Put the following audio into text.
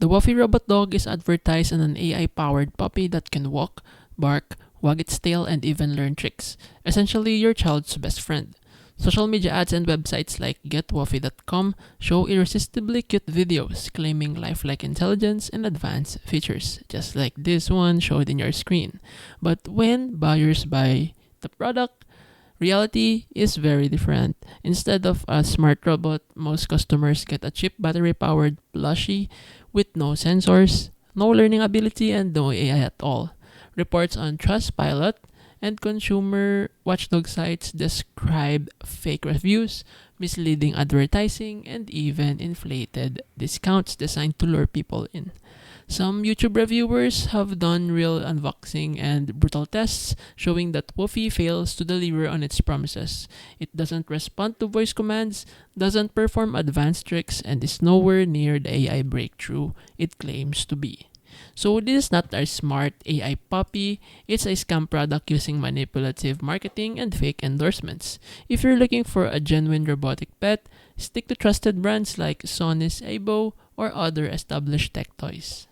The Wuffy robot dog is advertised as an AI-powered puppy that can walk, bark, wag its tail, and even learn tricks. Essentially, your child's best friend. Social media ads and websites like getwuffy.com show irresistibly cute videos claiming lifelike intelligence and advanced features, just like this one showed in your screen. But when buyers buy the product, reality is very different. Instead of a smart robot, most customers get a cheap battery-powered plushie with no sensors, no learning ability, and no AI at all. Reports on Trustpilot and consumer watchdog sites describe fake reviews, misleading advertising, and even inflated discounts designed to lure people in. Some YouTube reviewers have done real unboxing and brutal tests showing that Wuffy fails to deliver on its promises. It doesn't respond to voice commands, doesn't perform advanced tricks, and is nowhere near the AI breakthrough it claims to be. So this is not a smart AI puppy, it's a scam product using manipulative marketing and fake endorsements. If you're looking for a genuine robotic pet, stick to trusted brands like Sony's Aibo or other established tech toys.